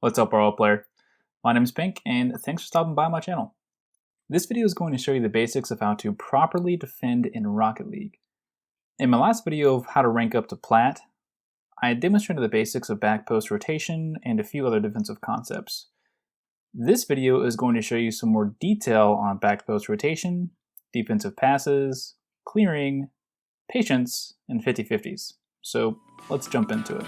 What's up, RL player? My name is Pink, and thanks for stopping by my channel. This video is going to show you the basics of how to properly defend in Rocket League. In my last video of how to rank up to Plat, I demonstrated the basics of back post rotation and a few other defensive concepts. This video is going to show you some more detail on back post rotation, defensive passes, clearing, patience, and 50-50s. So let's jump into it.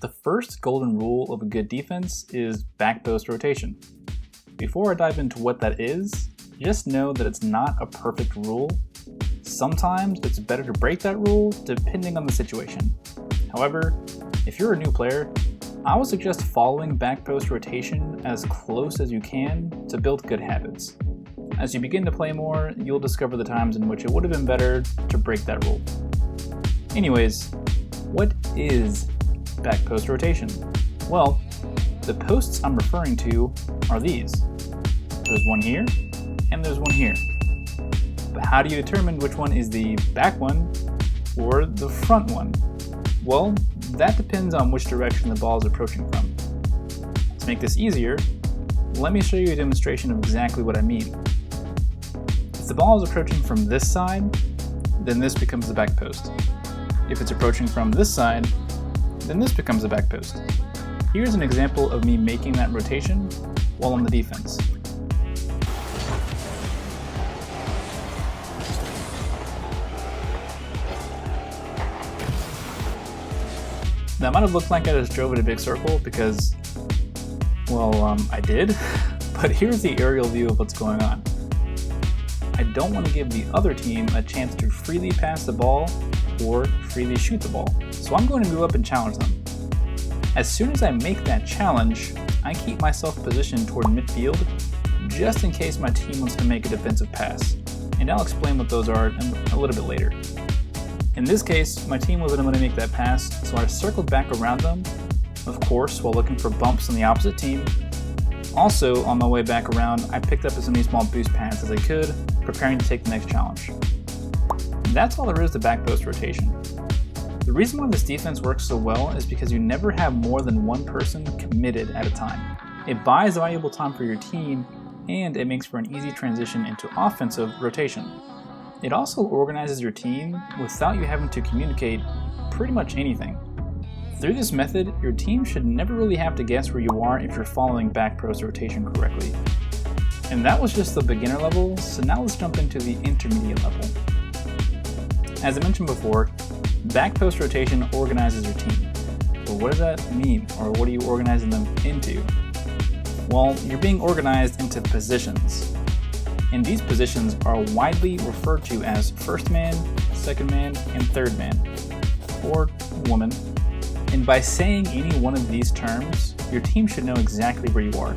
The first golden rule of a good defense is back post rotation. Before I dive into what that is, just know that it's not a perfect rule. Sometimes it's better to break that rule depending on the situation. However, if you're a new player, I would suggest following back post rotation as close as you can to build good habits. As you begin to play more, you'll discover the times in which it would have been better to break that rule. Anyways, what is back post rotation? Well, the posts I'm referring to are these. There's one here, and there's one here. But how do you determine which one is the back one or the front one? Well, that depends on which direction the ball is approaching from. To make this easier, let me show you a demonstration of exactly what I mean. If the ball is approaching from this side, then this becomes the back post. If it's approaching from this side, then this becomes the back post. Here's an example of me making that rotation while on the defense. That might have looked like I just drove in a big circle because, well, I did, but here's the aerial view of what's going on. I don't want to give the other team a chance to freely pass the ball or freely shoot the ball, so I'm going to move up and challenge them. As soon as I make that challenge, I keep myself positioned toward midfield just in case my team wants to make a defensive pass, and I'll explain what those are a little bit later. In this case, my team wasn't going to make that pass, so I circled back around them, of course, while looking for bumps on the opposite team. Also, on my way back around, I picked up as many small boost pads as I could, preparing to take the next challenge. That's all there is to back post rotation. The reason why this defense works so well is because you never have more than one person committed at a time. It buys valuable time for your team, and it makes for an easy transition into offensive rotation. It also organizes your team without you having to communicate pretty much anything. Through this method, your team should never really have to guess where you are if you're following back post rotation correctly. And that was just the beginner level, so now let's jump into the intermediate level. As I mentioned before, back post rotation organizes your team. But what does that mean, or what are you organizing them into? Well, you're being organized into positions. And these positions are widely referred to as first man, second man, and third man, or woman. And by saying any one of these terms, your team should know exactly where you are.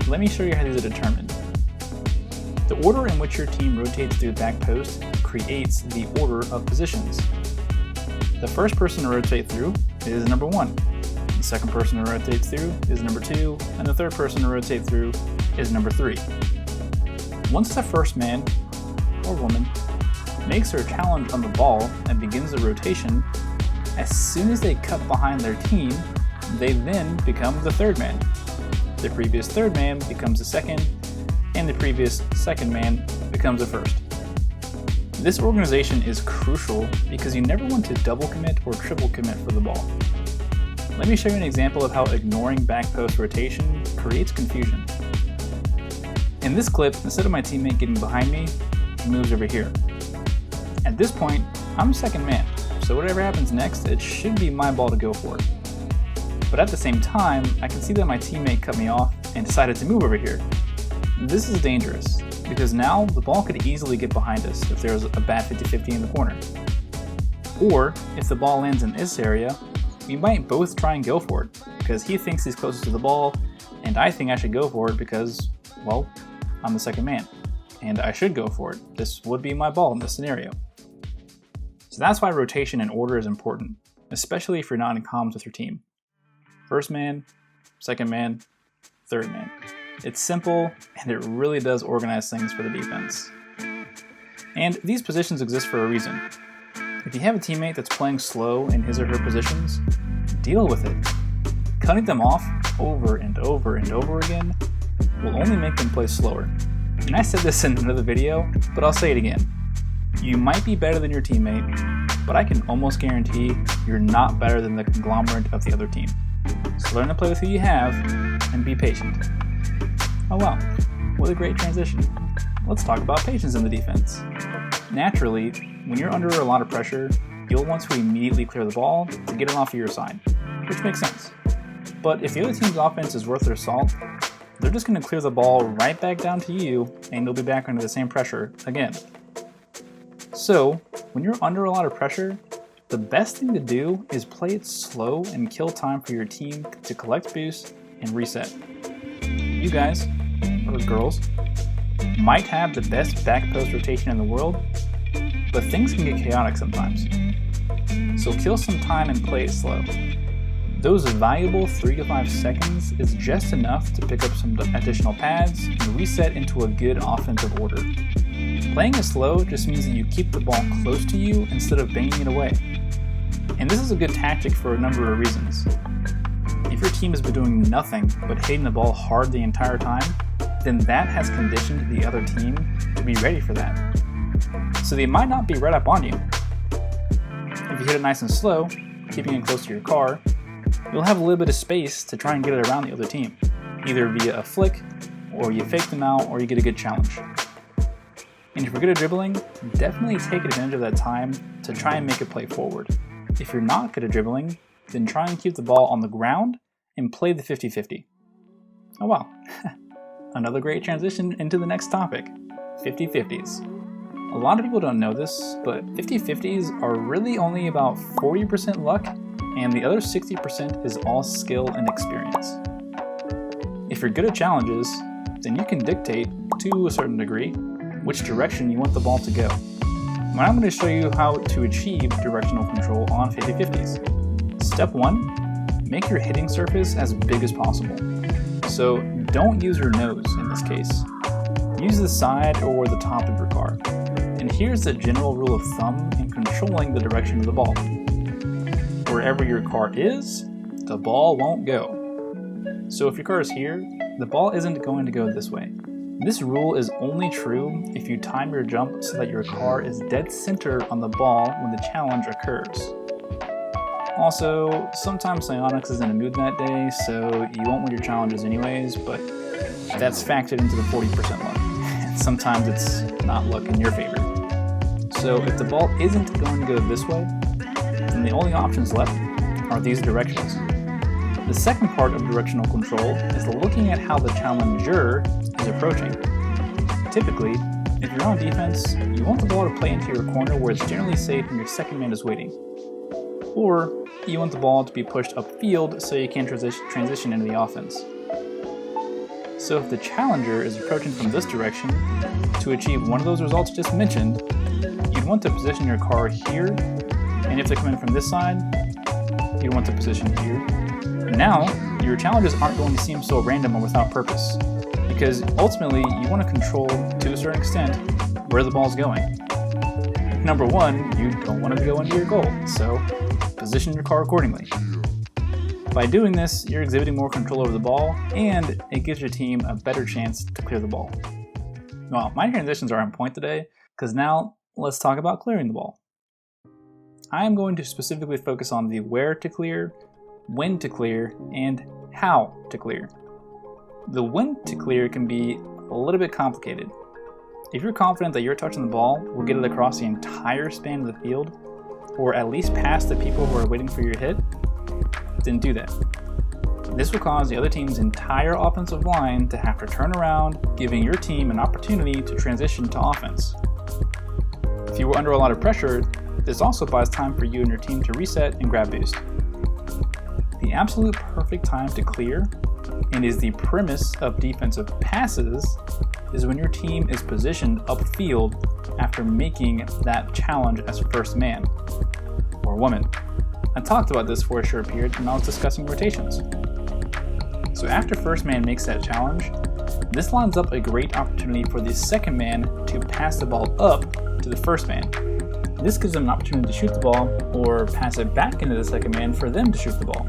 Let me show you how these are determined. The order in which your team rotates through the back post creates the order of positions. The first person to rotate through is number 1. The second person who rotates through is number 2, and the third person to rotate through is number 3. Once the first man or woman makes their challenge on the ball and begins the rotation, as soon as they cut behind their team, they then become the third man. The previous third man becomes the second, and the previous second man becomes the first. This organization is crucial because you never want to double commit or triple commit for the ball. Let me show you an example of how ignoring back post rotation creates confusion. In this clip, instead of my teammate getting behind me, he moves over here. At this point, I'm second man, so whatever happens next, it should be my ball to go for it. But at the same time, I can see that my teammate cut me off and decided to move over here. This is dangerous, because now the ball could easily get behind us if there's a bad 50-50 in the corner. Or, if the ball lands in this area, we might both try and go for it, because he thinks he's closest to the ball, and I think I should go for it because, well, I'm the second man, and I should go for it. This would be my ball in this scenario. So that's why rotation and order is important, especially if you're not in comms with your team. First man, second man, third man. It's simple, and it really does organize things for the defense. And these positions exist for a reason. If you have a teammate that's playing slow in his or her positions, deal with it. Cutting them off over and over and over again will only make them play slower. And I said this in another video, but I'll say it again. You might be better than your teammate, but I can almost guarantee you're not better than the conglomerate of the other team. So learn to play with who you have and be patient. Oh wow, what a great transition. Let's talk about patience in the defense. Naturally, when you're under a lot of pressure, you'll want to immediately clear the ball to get it off of your side, which makes sense. But if the other team's offense is worth their salt, they're just going to clear the ball right back down to you, and you'll be back under the same pressure again. So, when you're under a lot of pressure, the best thing to do is play it slow and kill time for your team to collect boost and reset. You guys, or girls, might have the best back post rotation in the world, but things can get chaotic sometimes. So kill some time and play it slow. Those valuable 3 to 5 seconds is just enough to pick up some additional pads and reset into a good offensive order. Playing it slow just means that you keep the ball close to you instead of banging it away. And this is a good tactic for a number of reasons. If your team has been doing nothing but hitting the ball hard the entire time, then that has conditioned the other team to be ready for that. So they might not be right up on you. If you hit it nice and slow, keeping it close to your car, you'll have a little bit of space to try and get it around the other team, either via a flick, or you fake them out, or you get a good challenge. And if you're good at dribbling, definitely take advantage of that time to try and make a play forward. If you're not good at dribbling, then try and keep the ball on the ground and play the 50-50. Oh wow, another great transition into the next topic, 50-50s. A lot of people don't know this, but 50-50s are really only about 40% luck, and the other 60% is all skill and experience. If you're good at challenges, then you can dictate, to a certain degree, which direction you want the ball to go. Now I'm going to show you how to achieve directional control on 50-50s. Step 1, make your hitting surface as big as possible. So don't use your nose in this case. Use the side or the top of your car. And here's the general rule of thumb in controlling the direction of the ball. Wherever your car is, the ball won't go. So if your car is here, the ball isn't going to go this way. This rule is only true if you time your jump so that your car is dead center on the ball when the challenge occurs. Also, sometimes Psyonix is in a mood that day, so you won't win your challenges anyways, but that's factored into the 40% luck. And sometimes it's not luck in your favor. So if the ball isn't going to go this way, then the only options left are these directions. The second part of directional control is looking at how the challenger is approaching. Typically, if you're on defense, you want the ball to play into your corner where it's generally safe and your second man is waiting. Or you want the ball to be pushed upfield so you can transition into the offense. So if the challenger is approaching from this direction, to achieve one of those results just mentioned, you'd want to position your car here, and if they're coming from this side, you'd want to position here. Now, your challenges aren't going to seem so random or without purpose, because ultimately you want to control, to a certain extent, where the ball's going. Number one, you don't want it to go into your goal, so position your car accordingly. By doing this, you're exhibiting more control over the ball, and it gives your team a better chance to clear the ball. Well, my transitions are on point today, because now let's talk about clearing the ball. I am going to specifically focus on the where to clear, when to clear, and how to clear. The when to clear can be a little bit complicated. If you're confident that your touching the ball will get it across the entire span of the field, or at least past the people who are waiting for your hit, then do that. This will cause the other team's entire offensive line to have to turn around, giving your team an opportunity to transition to offense. If you were under a lot of pressure, this also buys time for you and your team to reset and grab boost. The absolute perfect time to clear, and is the premise of defensive passes, is when your team is positioned upfield after making that challenge as first man, or woman. I talked about this for a short period when I was discussing rotations. So after first man makes that challenge, this lines up a great opportunity for the second man to pass the ball up to the first man. This gives them an opportunity to shoot the ball or pass it back into the second man for them to shoot the ball.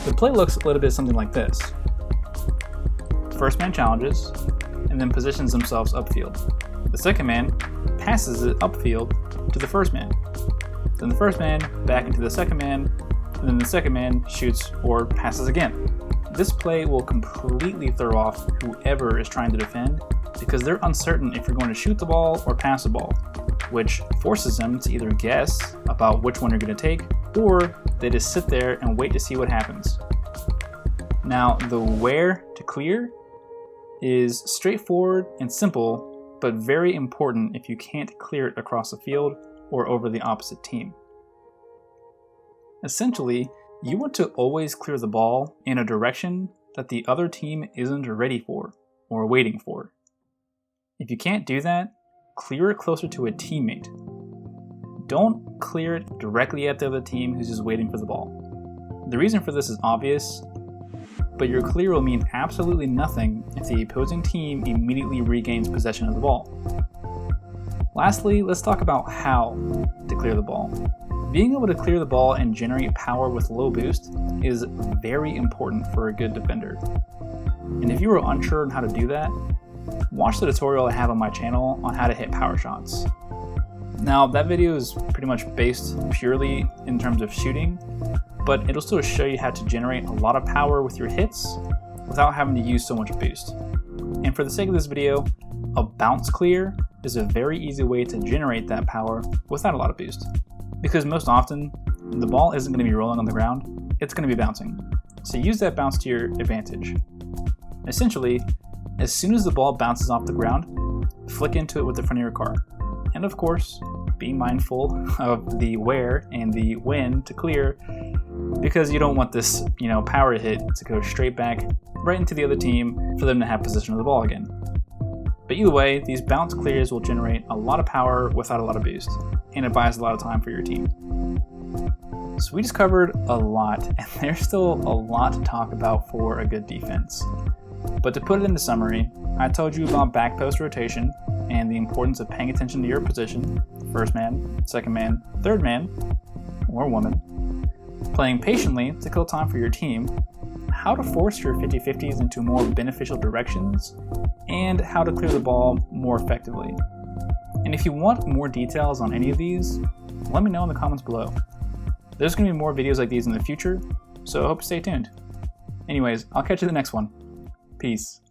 The play looks a little bit something like this. First man challenges and then positions themselves upfield. The second man passes it upfield to the first man. Then the first man back into the second man, and then the second man shoots or passes again. This play will completely throw off whoever is trying to defend because they're uncertain if you're going to shoot the ball or pass the ball, which forces them to either guess about which one you're going to take or they just sit there and wait to see what happens. Now, the where to clear is straightforward and simple, but very important if you can't clear it across the field or over the opposite team. Essentially, you want to always clear the ball in a direction that the other team isn't ready for or waiting for. If you can't do that, clear it closer to a teammate. Don't clear it directly at the other team who's just waiting for the ball. The reason for this is obvious, but your clear will mean absolutely nothing if the opposing team immediately regains possession of the ball. Lastly, let's talk about how to clear the ball. Being able to clear the ball and generate power with low boost is very important for a good defender. And if you are unsure on how to do that, watch the tutorial I have on my channel on how to hit power shots. Now, that video is pretty much based purely in terms of shooting, but it'll still show you how to generate a lot of power with your hits without having to use so much boost. And for the sake of this video, a bounce clear is a very easy way to generate that power without a lot of boost. Because most often, the ball isn't going to be rolling on the ground, it's going to be bouncing. So use that bounce to your advantage. Essentially, as soon as the ball bounces off the ground, flick into it with the front of your car. And of course, be mindful of the where and the when to clear, because you don't want this, power hit to go straight back right into the other team for them to have possession of the ball again. But either way, these bounce clears will generate a lot of power without a lot of boost, and it buys a lot of time for your team. So we just covered a lot, and there's still a lot to talk about for a good defense. But to put it into summary, I told you about back post rotation and the importance of paying attention to your position, first man, second man, third man, or woman, playing patiently to kill time for your team, how to force your 50-50s into more beneficial directions, and how to clear the ball more effectively. And if you want more details on any of these, let me know in the comments below. There's going to be more videos like these in the future, so I hope you stay tuned. Anyways, I'll catch you in the next one. Peace.